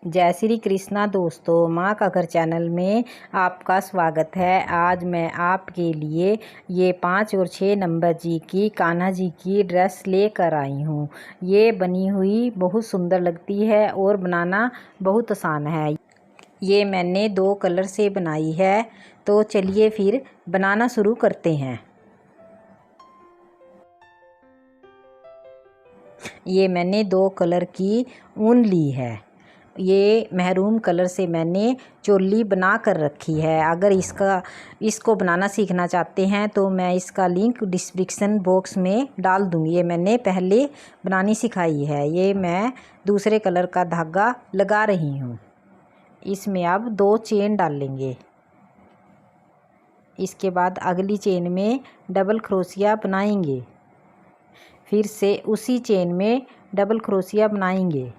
जय श्री कृष्णा दोस्तों, माँ का घर चैनल में आपका स्वागत है। आज मैं आपके लिए ये 5 और 6 नंबर जी की कान्हा जी की ड्रेस लेकर आई हूँ। ये बनी हुई बहुत सुंदर लगती है और बनाना बहुत आसान है। ये मैंने 2 कलर से बनाई है, तो चलिए फिर बनाना शुरू करते हैं। ये मैंने 2 कलर की ऊन ली है। ये महरून कलर से मैंने चोली बना कर रखी है। अगर इसको बनाना सीखना चाहते हैं तो मैं इसका लिंक डिस्क्रिप्शन बॉक्स में डाल दूँगी। ये मैंने पहले बनानी सिखाई है। ये मैं दूसरे कलर का धागा लगा रही हूँ। इसमें अब 2 चेन डालेंगे। इसके बाद अगली चेन में डबल क्रोशिया बनाएंगे। फिर से उसी चेन में डबल क्रोशिया बनाएंगे।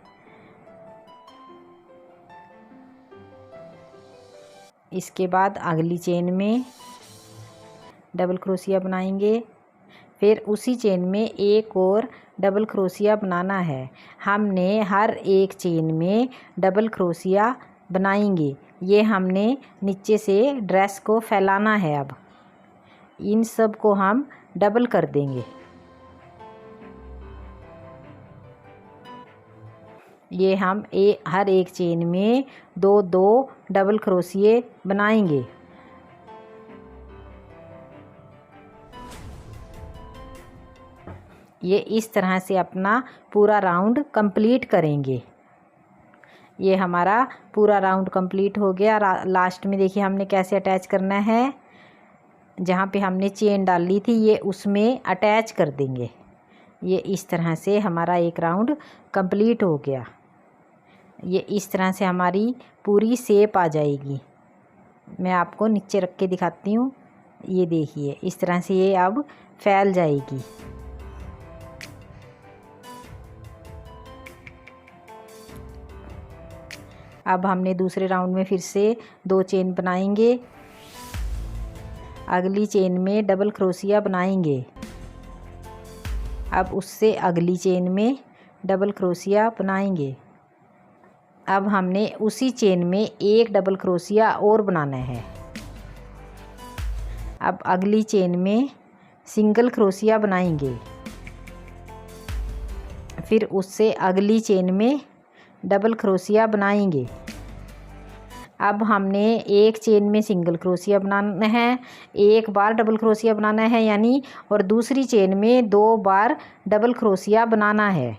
इसके बाद अगली चेन में डबल क्रोशिया बनाएंगे। फिर उसी चेन में एक और डबल क्रोशिया बनाना है। हमने हर एक चेन में डबल क्रोशिया बनाएंगे। ये हमने नीचे से ड्रेस को फैलाना है। अब इन सब को हम डबल कर देंगे। ये हम हर एक चेन में 2-2 डबल क्रोशिये बनाएंगे। ये इस तरह से अपना पूरा राउंड कंप्लीट करेंगे। ये हमारा पूरा राउंड कंप्लीट हो गया। लास्ट में देखिए हमने कैसे अटैच करना है। जहाँ पे हमने चेन डाली थी ये उसमें अटैच कर देंगे। ये इस तरह से हमारा एक राउंड कंप्लीट हो गया। ये इस तरह से हमारी पूरी शेप आ जाएगी। मैं आपको नीचे रख के दिखाती हूँ। ये देखिए इस तरह से ये अब फैल जाएगी। अब हमने दूसरे राउंड में फिर से 2 चेन बनाएंगे। अगली चेन में डबल क्रोशिया बनाएंगे। अब उससे अगली चेन में डबल क्रोशिया बनाएंगे। अब हमने उसी चेन में एक डबल क्रोशिया और बनाना है। अब अगली चेन में सिंगल क्रोशिया बनाएंगे। फिर उससे अगली चेन में डबल क्रोशिया बनाएंगे। अब हमने एक चेन में सिंगल क्रोशिया बनाना है, एक बार डबल क्रोशिया बनाना है यानी, और दूसरी चेन में 2 बार डबल क्रोशिया बनाना है।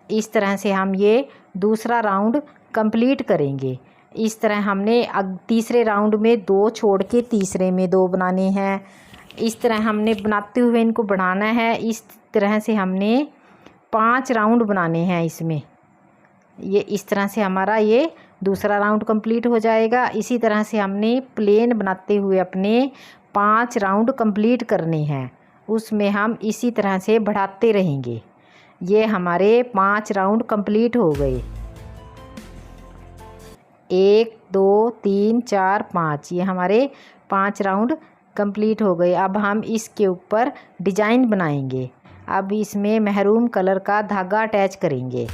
इस तरह से हम ये दूसरा राउंड कंप्लीट करेंगे। इस तरह हमने तीसरे राउंड में 2 छोड़ के तीसरे में 2 बनाने हैं। इस तरह हमने बनाते हुए इनको बढ़ाना है। इस तरह से हमने 5 राउंड बनाने हैं इसमें। ये इस तरह से हमारा ये दूसरा राउंड कंप्लीट हो जाएगा। इसी तरह से हमने प्लेन बनाते हुए अपने 5 राउंड कंप्लीट करने हैं। उसमें हम इसी तरह से बढ़ाते रहेंगे। ये हमारे 5 राउंड कंप्लीट हो गए। 1 2 3 4 5, ये हमारे 5 राउंड कंप्लीट हो गए। अब हम इसके ऊपर डिजाइन बनाएंगे। अब इसमें महरून कलर का धागा अटैच करेंगे।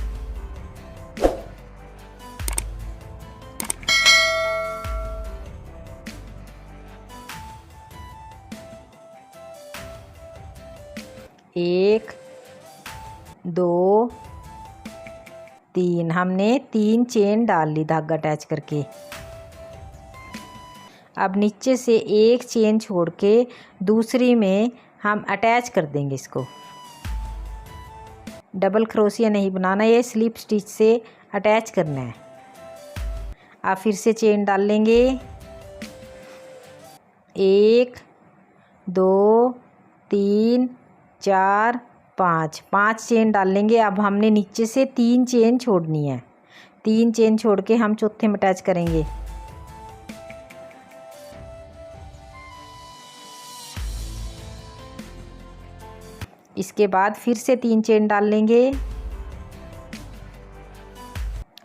एक 2 3, हमने 3 चेन डाल ली धागा अटैच करके। अब नीचे से एक चेन छोड़ के दूसरी में हम अटैच कर देंगे इसको। डबल क्रोशिया नहीं बनाना, ये स्लिप स्टिच से अटैच करना है। अब फिर से चेन डाल लेंगे। 1 2 3 4 5 चेन डाल लेंगे। अब हमने नीचे से 3 चेन छोड़नी है। 3 चेन छोड़ के हम चौथे में अटैच करेंगे। इसके बाद फिर से 3 चेन डाल लेंगे।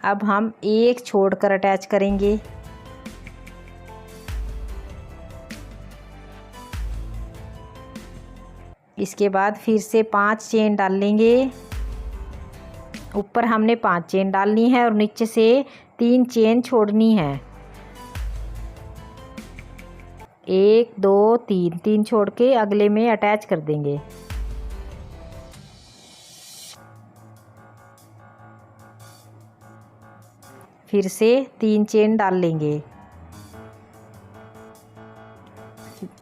अब हम एक छोड़कर अटैच करेंगे। इसके बाद फिर से 5 चेन डाल लेंगे। ऊपर हमने 5 चेन डालनी है और नीचे से 3 चेन छोड़नी है। 1 2 3 3 छोड़ के अगले में अटैच कर देंगे। फिर से 3 चेन डाल लेंगे,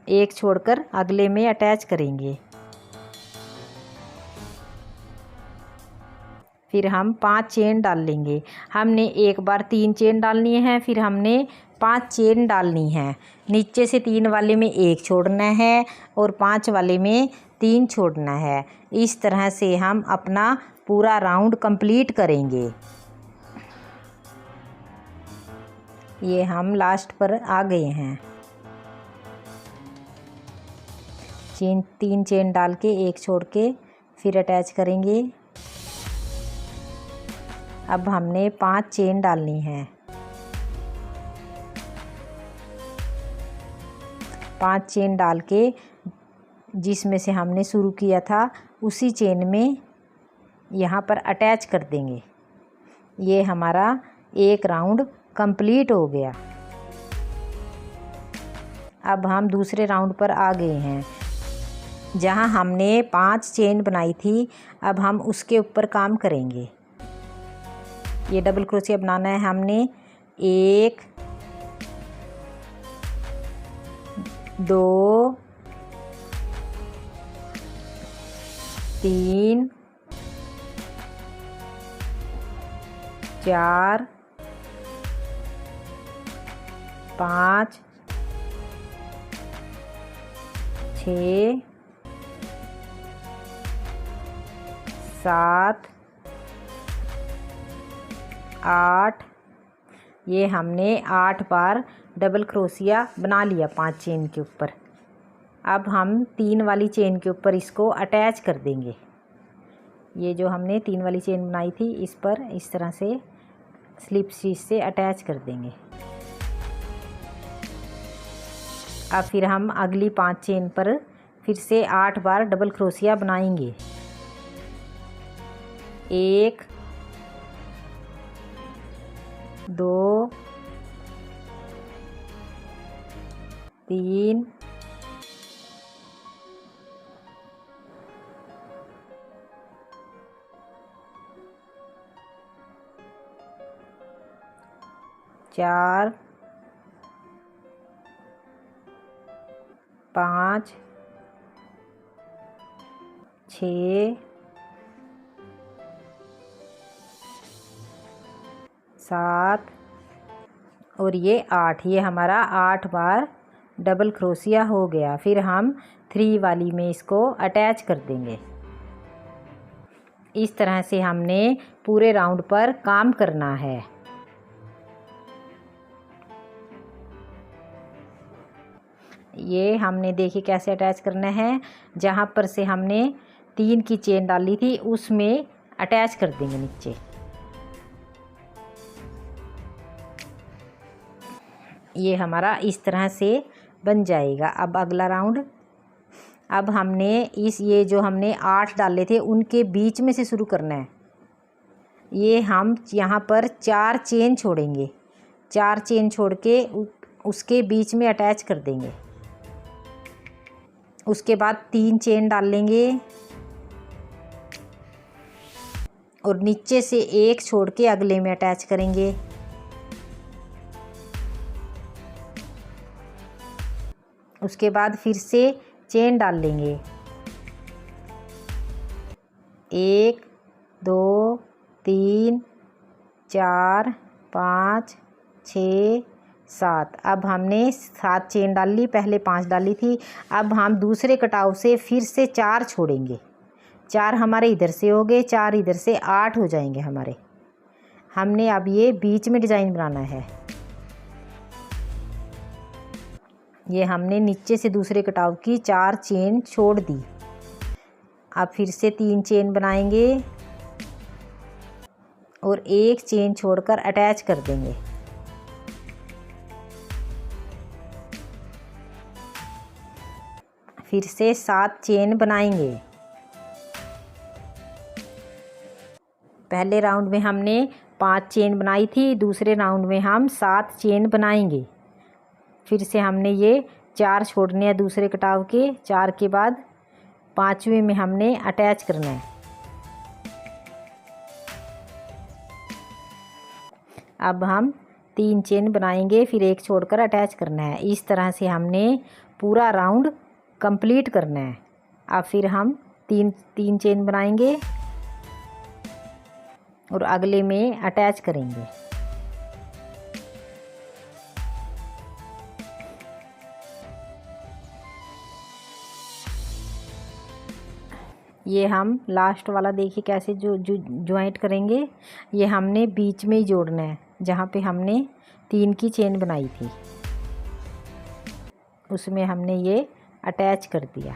एक छोड़कर अगले में अटैच करेंगे। फिर हम 5 चेन डाल लेंगे। हमने एक बार 3 चेन डालनी है, फिर हमने 5 चेन डालनी है। नीचे से 3 वाले में 1 छोड़ना है और 5 वाले में 3 छोड़ना है। इस तरह से हम अपना पूरा राउंड कंप्लीट करेंगे। ये हम लास्ट पर आ गए हैं। 3 चेन डाल के 1 छोड़ के फिर अटैच करेंगे। अब हमने 5 चेन डालनी है। 5 चेन डाल के जिसमें से हमने शुरू किया था उसी चेन में यहाँ पर अटैच कर देंगे। ये हमारा एक राउंड कंप्लीट हो गया। अब हम दूसरे राउंड पर आ गए हैं। जहाँ हमने 5 चेन बनाई थी, अब हम उसके ऊपर काम करेंगे। ये डबल क्रोशिया बनाना है हमने। 1 2 3 4 5 6 7 8। ये हमने 8 बार डबल क्रोशिया बना लिया 5 चेन के ऊपर। अब हम 3 वाली चेन के ऊपर इसको अटैच कर देंगे। ये जो हमने 3 वाली चेन बनाई थी इस पर इस तरह से स्लिप स्टिच से अटैच कर देंगे। अब फिर हम अगली 5 चेन पर फिर से 8 बार डबल क्रोशिया बनाएंगे। 1 2 3 4 5 6 7 और ये 8। ये हमारा 8 बार डबल क्रोशिया हो गया। फिर हम 3 वाली में इसको अटैच कर देंगे। इस तरह से हमने पूरे राउंड पर काम करना है। ये हमने देखिए कैसे अटैच करना है। जहाँ पर से हमने 3 की चेन डाली थी उसमें अटैच कर देंगे नीचे। ये हमारा इस तरह से बन जाएगा। अब अगला राउंड। अब हमने ये जो हमने 8 डाले थे उनके बीच में से शुरू करना है। ये हम यहाँ पर 4 चेन छोड़ेंगे। 4 चेन छोड़ के उसके बीच में अटैच कर देंगे। उसके बाद 3 चेन डाल लेंगे और नीचे से 1 छोड़ के अगले में अटैच करेंगे। उसके बाद फिर से चेन डाल लेंगे। 1 2 3 4 5 6 7। अब हमने 7 चेन डाल ली, पहले 5 डाली थी। अब हम दूसरे कटाव से फिर से 4 छोड़ेंगे। 4 हमारे इधर से हो गए, 4 इधर से 8 हो जाएंगे हमारे। हमने अब ये बीच में डिज़ाइन बनाना है। ये हमने नीचे से दूसरे कटाव की 4 चेन छोड़ दी। अब फिर से 3 चेन बनाएंगे और 1 चेन छोड़कर अटैच कर देंगे। फिर से 7 चेन बनाएंगे। पहले राउंड में हमने 5 चेन बनाई थी, दूसरे राउंड में हम 7 चेन बनाएंगे। फिर से हमने ये 4 छोड़ने हैं दूसरे कटाव के, 4 के बाद 5वें में हमने अटैच करना है। अब हम 3 चेन बनाएंगे, फिर एक छोड़कर अटैच करना है। इस तरह से हमने पूरा राउंड कंप्लीट करना है। अब फिर हम 3 चेन बनाएंगे और अगले में अटैच करेंगे। ये हम लास्ट वाला देखिए कैसे जो ज्वाइंट करेंगे। ये हमने बीच में ही जोड़ना है, जहाँ पे हमने 3 की चेन बनाई थी उसमें हमने ये अटैच कर दिया।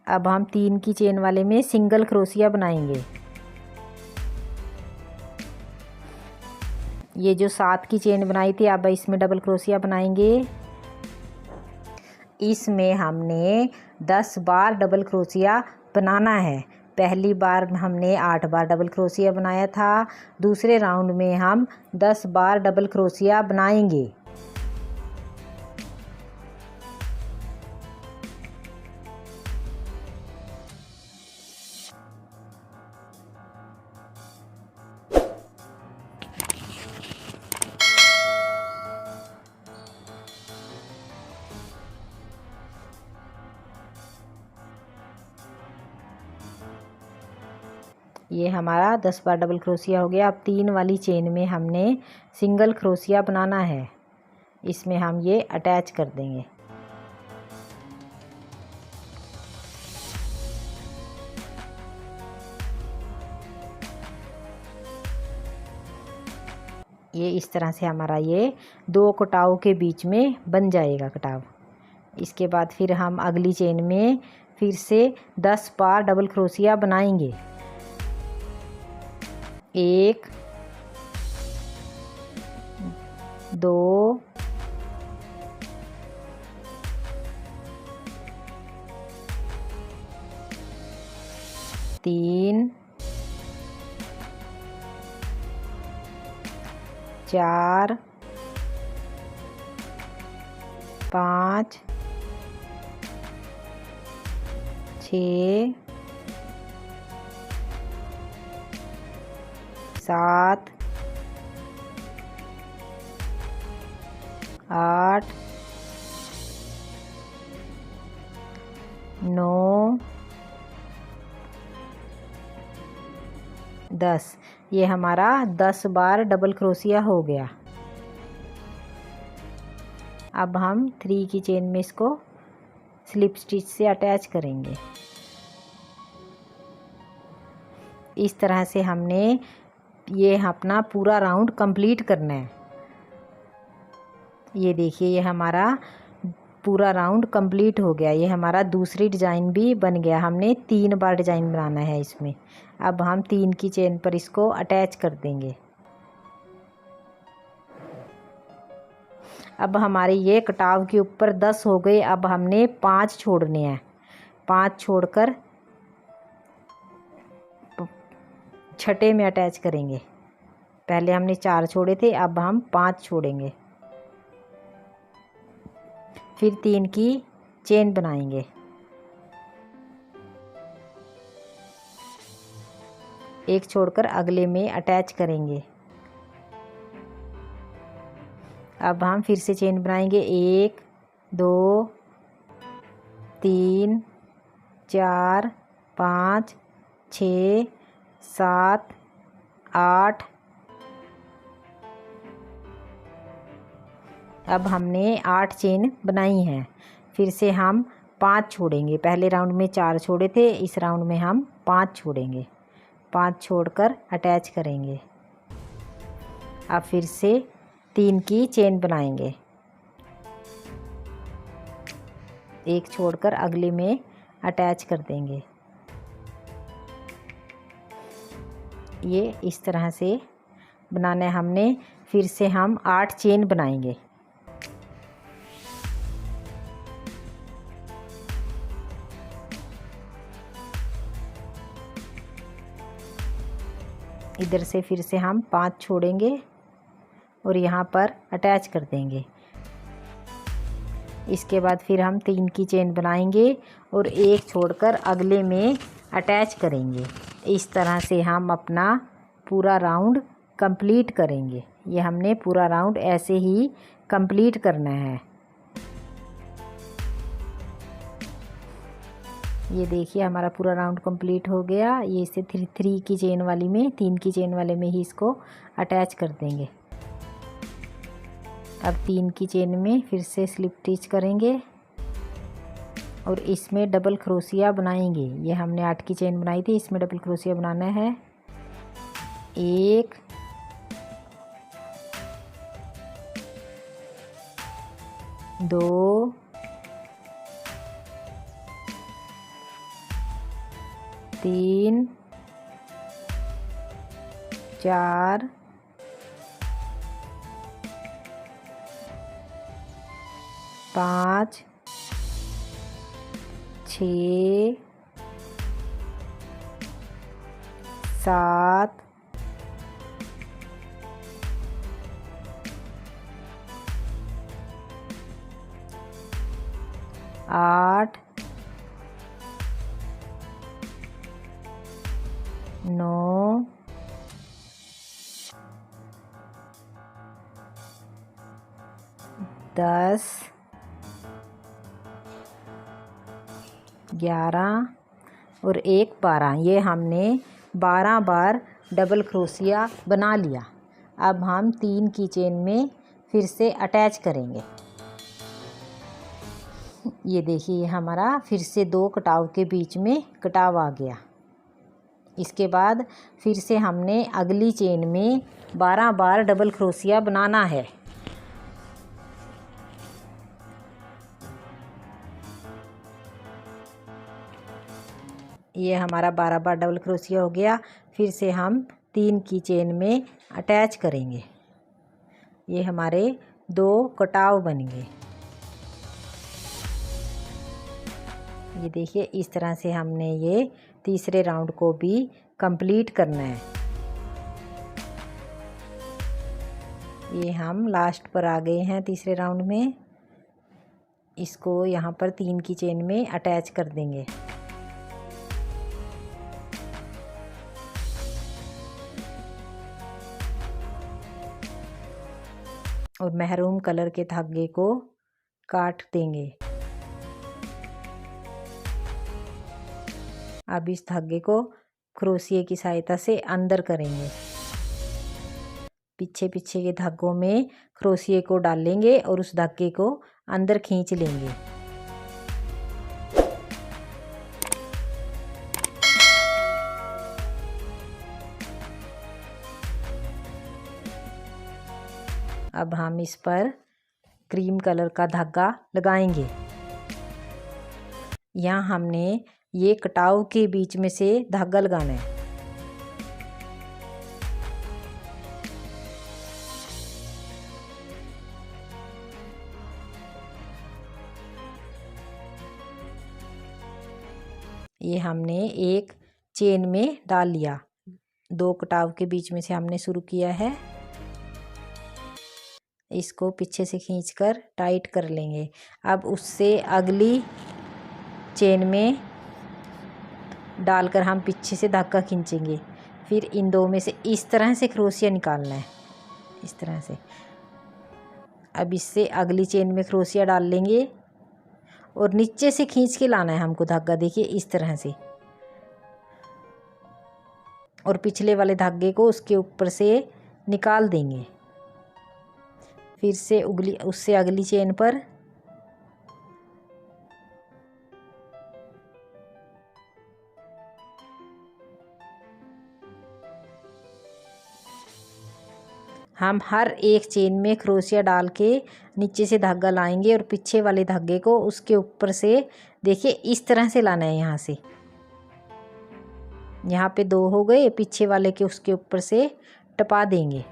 अब हम 3 की चेन वाले में सिंगल क्रोशिया बनाएंगे। ये जो 7 की चेन बनाई थी, अब इसमें डबल क्रोशिया बनाएंगे। इसमें हमने 10 बार डबल क्रोशिया बनाना है। पहली बार हमने 8 बार डबल क्रोशिया बनाया था, दूसरे राउंड में हम 10 बार डबल क्रोशिया बनाएंगे। ये हमारा 10 बार डबल क्रोशिया हो गया। अब 3 वाली चेन में हमने सिंगल क्रोशिया बनाना है, इसमें हम ये अटैच कर देंगे। ये इस तरह से हमारा ये 2 कटाव के बीच में बन जाएगा कटाव। इसके बाद फिर हम अगली चेन में फिर से 10 बार डबल क्रोशिया बनाएंगे। 1 2 3 4 5 6 7 8 9 10। ये हमारा 10 बार डबल क्रोशिया हो गया। अब हम 3 की चेन में इसको स्लिप स्टिच से अटैच करेंगे। इस तरह से हमने ये अपना पूरा राउंड कंप्लीट करना है। ये देखिए ये हमारा पूरा राउंड कंप्लीट हो गया। ये हमारा दूसरी डिज़ाइन भी बन गया। हमने 3 बार डिज़ाइन बनाना है इसमें। अब हम 3 की चेन पर इसको अटैच कर देंगे। अब हमारे ये कटाव के ऊपर 10 हो गए। अब हमने 5 छोड़ने हैं। 5 छोड़कर छठे में अटैच करेंगे। पहले हमने 4 छोड़े थे, अब हम 5 छोड़ेंगे। फिर 3 की चेन बनाएंगे। एक छोड़कर अगले में अटैच करेंगे। अब हम फिर से चेन बनाएंगे। 1 2 3 4 5 6 7 8। अब हमने 8 चेन बनाई हैं। फिर से हम 5 छोड़ेंगे। पहले राउंड में 4 छोड़े थे, इस राउंड में हम 5 छोड़ेंगे। 5 छोड़कर अटैच करेंगे। अब फिर से 3 की चेन बनाएंगे। एक छोड़कर अगले में अटैच कर देंगे। ये इस तरह से बनाना है हमने। फिर से हम 8 चेन बनाएंगे। इधर से फिर से हम 5 छोड़ेंगे और यहाँ पर अटैच कर देंगे। इसके बाद फिर हम 3 की चेन बनाएंगे और एक छोड़कर अगले में अटैच करेंगे। इस तरह से हम अपना पूरा राउंड कंप्लीट करेंगे। ये हमने पूरा राउंड ऐसे ही कंप्लीट करना है। ये देखिए हमारा पूरा राउंड कंप्लीट हो गया। ये इसे 3 की चेन वाली में 3 की चेन वाले में ही इसको अटैच कर देंगे। अब 3 की चेन में फिर से स्लिप स्टिच करेंगे और इसमें डबल क्रोशिया बनाएंगे। ये हमने 8 की चेन बनाई थी, इसमें डबल क्रोशिया बनाना है। 1 2 3 4 5 6 7 8 9 10 11 और 1 12। ये हमने 12 बार डबल क्रोशिया बना लिया। अब हम 3 की चेन में फिर से अटैच करेंगे। ये देखिए हमारा फिर से 2 कटाव के बीच में कटाव आ गया। इसके बाद फिर से हमने अगली चेन में 12 बार डबल क्रोशिया बनाना है। ये हमारा 12 बार डबल क्रोशिया हो गया। फिर से हम 3 की चेन में अटैच करेंगे। ये हमारे 2 कटाव बन गए। ये देखिए इस तरह से हमने ये तीसरे राउंड को भी कंप्लीट करना है। ये हम लास्ट पर आ गए हैं तीसरे राउंड में। इसको यहाँ पर 3 की चेन में अटैच कर देंगे। और महरून कलर के धागे को काट देंगे। अब इस धागे को क्रोशिये की सहायता से अंदर करेंगे। पीछे पीछे के धागों में क्रोशिये को डालेंगे और उस धागे को अंदर खींच लेंगे। अब हम इस पर क्रीम कलर का धागा लगाएंगे। यहाँ हमने ये कटाव के बीच में से धागा लगाना है। ये हमने एक चेन में डाल लिया। 2 कटाव के बीच में से हमने शुरू किया है। इसको पीछे से खींचकर टाइट कर लेंगे। अब उससे अगली चेन में डालकर हम पीछे से धागा खींचेंगे। फिर इन 2 में से इस तरह से क्रोशिया निकालना है, इस तरह से। अब इससे अगली चेन में क्रोशिया डाल लेंगे और नीचे से खींच के लाना है हमको धागा। देखिए इस तरह से। और पिछले वाले धागे को उसके ऊपर से निकाल देंगे। फिर से उससे अगली चेन पर हम हर एक चेन में क्रोशिया डाल के नीचे से धागा लाएंगे और पीछे वाले धागे को उसके ऊपर से देखिए इस तरह से लाना है। यहाँ से यहाँ पे 2 हो गए, पीछे वाले के उसके ऊपर से टपा देंगे।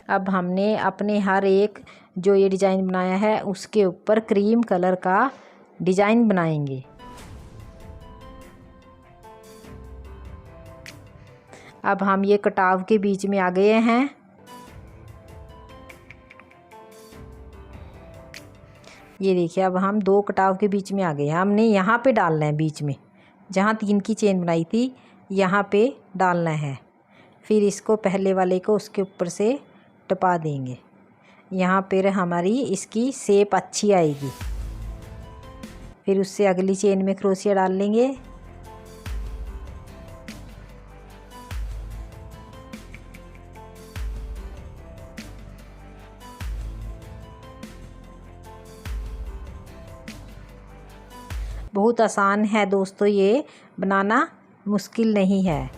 अब हमने अपने हर एक जो ये डिज़ाइन बनाया है उसके ऊपर क्रीम कलर का डिज़ाइन बनाएंगे। अब हम ये कटाव के बीच में आ गए हैं। ये देखिए अब हम 2 कटाव के बीच में आ गए हैं। हमने यहाँ पे डालना है, बीच में जहाँ 3 की चेन बनाई थी यहाँ पे डालना है। फिर इसको पहले वाले को उसके ऊपर से टपा देंगे। यहाँ पर हमारी इसकी शेप अच्छी आएगी। फिर उससे अगली चेन में क्रोशिया डाल लेंगे। बहुत आसान है दोस्तों, ये बनाना मुश्किल नहीं है,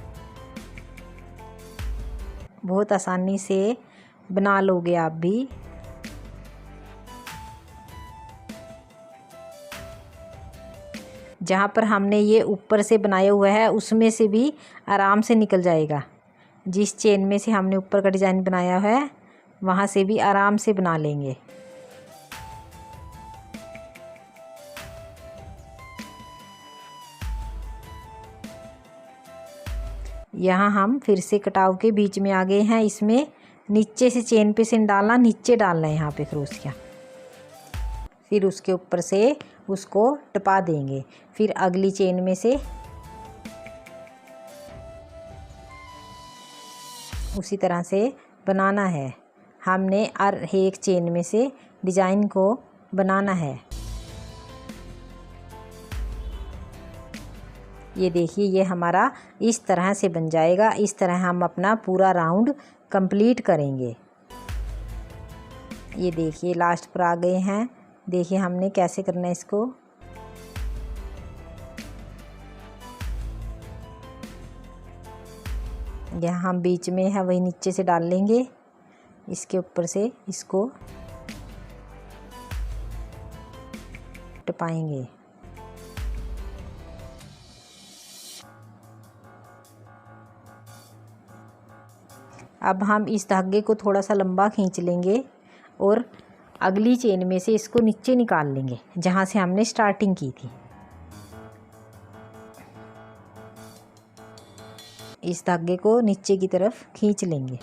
बहुत आसानी से बना लोगे आप भी। जहाँ पर हमने ये ऊपर से बनाया हुआ है उसमें से भी आराम से निकल जाएगा। जिस चेन में से हमने ऊपर का डिज़ाइन बनाया है वहाँ से भी आराम से बना लेंगे। यहाँ हम फिर से कटाव के बीच में आ गए हैं। इसमें नीचे से चेन पे से डालना, नीचे डालना है यहाँ पे क्रोशिया। फिर उसके ऊपर से उसको टपा देंगे। फिर अगली चेन में से उसी तरह से बनाना है। हमने हर एक चेन में से डिज़ाइन को बनाना है। ये देखिए ये हमारा इस तरह से बन जाएगा। इस तरह हम अपना पूरा राउंड कंप्लीट करेंगे। ये देखिए लास्ट पर आ गए हैं। देखिए हमने कैसे करना है इसको। यहाँ हम बीच में है वही नीचे से डाल लेंगे। इसके ऊपर से इसको टपाएंगे। अब हम इस धागे को थोड़ा सा लंबा खींच लेंगे और अगली चेन में से इसको नीचे निकाल लेंगे जहाँ से हमने स्टार्टिंग की थी। इस धागे को नीचे की तरफ खींच लेंगे।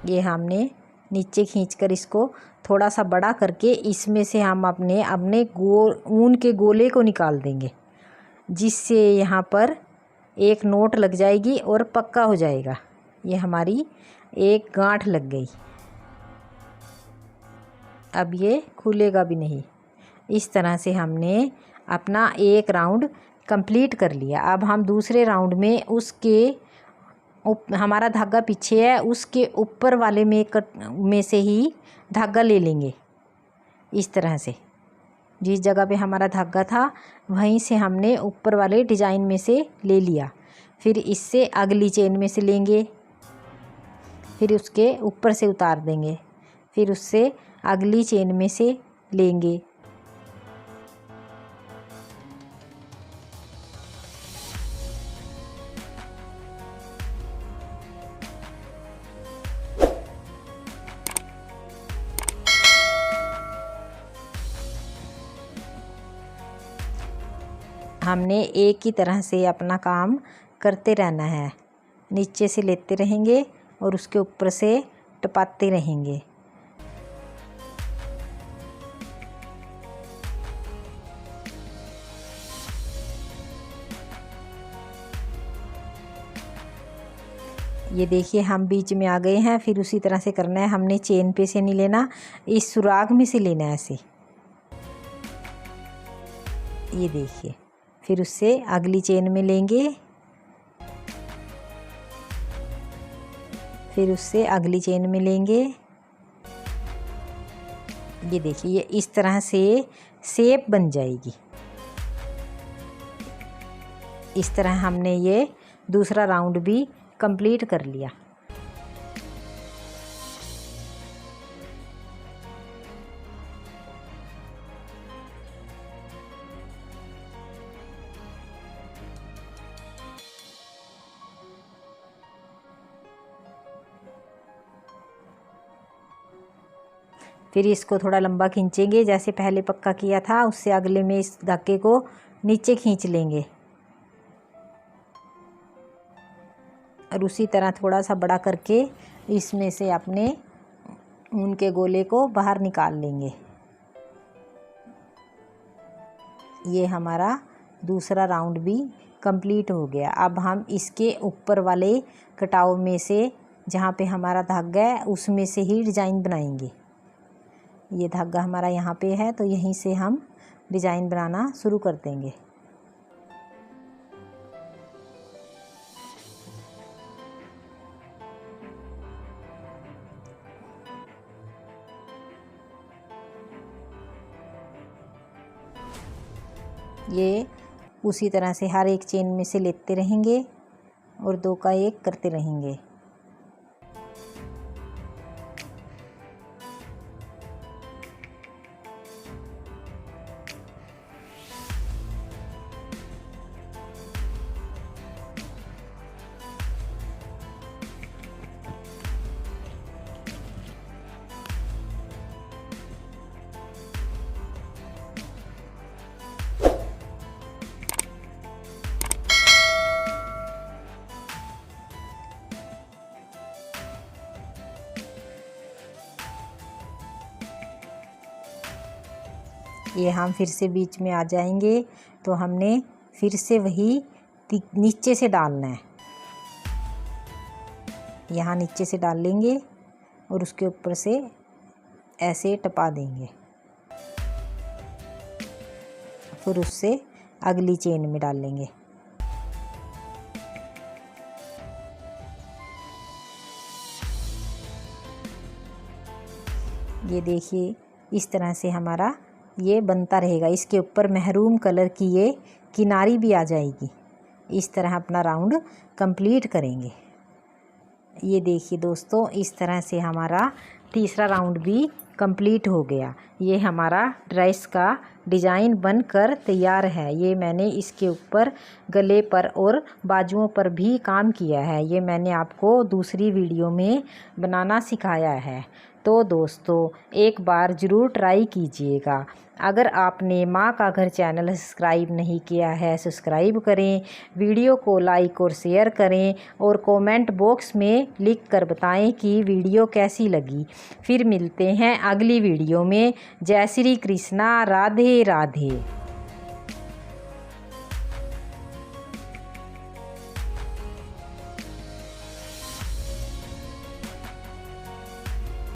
ये हमने नीचे खींचकर इसको थोड़ा सा बड़ा करके इसमें से हम अपने ऊन के गोले को निकाल देंगे, जिससे यहाँ पर एक नोट लग जाएगी और पक्का हो जाएगा। ये हमारी एक गांठ लग गई। अब ये खुलेगा भी नहीं। इस तरह से हमने अपना एक राउंड कंप्लीट कर लिया। अब हम दूसरे राउंड में हमारा धागा पीछे है, उसके ऊपर वाले में से ही धागा ले लेंगे। इस तरह से जिस जगह पे हमारा धागा था वहीं से हमने ऊपर वाले डिज़ाइन में से ले लिया। फिर इससे अगली चेन में से लेंगे, फिर उसके ऊपर से उतार देंगे, फिर उससे अगली चेन में से लेंगे। हमने एक ही तरह से अपना काम करते रहना है। नीचे से लेते रहेंगे और उसके ऊपर से टपाते रहेंगे। ये देखिए हम बीच में आ गए हैं। फिर उसी तरह से करना है। हमने चेन पे से नहीं लेना, इस सुराग में से लेना है ऐसे। ये देखिए फिर उससे अगली चेन में लेंगे, फिर उससे अगली चेन में लेंगे। ये देखिए ये इस तरह से शेप बन जाएगी। इस तरह हमने ये दूसरा राउंड भी कंप्लीट कर लिया। फिर इसको थोड़ा लंबा खींचेंगे, जैसे पहले पक्का किया था उससे अगले में इस धागे को नीचे खींच लेंगे। और उसी तरह थोड़ा सा बड़ा करके इसमें से अपने ऊन के गोले को बाहर निकाल लेंगे। ये हमारा दूसरा राउंड भी कंप्लीट हो गया। अब हम इसके ऊपर वाले कटाव में से जहाँ पे हमारा धागा है उसमें से ही डिज़ाइन बनाएंगे। ये धागा हमारा यहाँ पे है तो यहीं से हम डिज़ाइन बनाना शुरू कर देंगे। ये उसी तरह से हर एक चेन में से लेते रहेंगे और 2 का 1 करते रहेंगे। ये हम फिर से बीच में आ जाएंगे तो हमने फिर से वही नीचे से डालना है। यहाँ नीचे से डाल लेंगे और उसके ऊपर से ऐसे टपा देंगे, फिर उससे अगली चेन में डाल लेंगे। ये देखिए इस तरह से हमारा ये बनता रहेगा। इसके ऊपर महरून कलर की ये किनारी भी आ जाएगी। इस तरह अपना राउंड कंप्लीट करेंगे। ये देखिए दोस्तों, इस तरह से हमारा तीसरा राउंड भी कंप्लीट हो गया। ये हमारा ड्रेस का डिज़ाइन बनकर तैयार है। ये मैंने इसके ऊपर गले पर और बाजुओं पर भी काम किया है। ये मैंने आपको दूसरी वीडियो में बनाना सिखाया है। तो दोस्तों एक बार ज़रूर ट्राई कीजिएगा। अगर आपने माँ का घर चैनल सब्सक्राइब नहीं किया है, सब्सक्राइब करें, वीडियो को लाइक और शेयर करें और कमेंट बॉक्स में लिख कर बताएं कि वीडियो कैसी लगी। फिर मिलते हैं अगली वीडियो में। जय श्री कृष्णा, राधे राधे।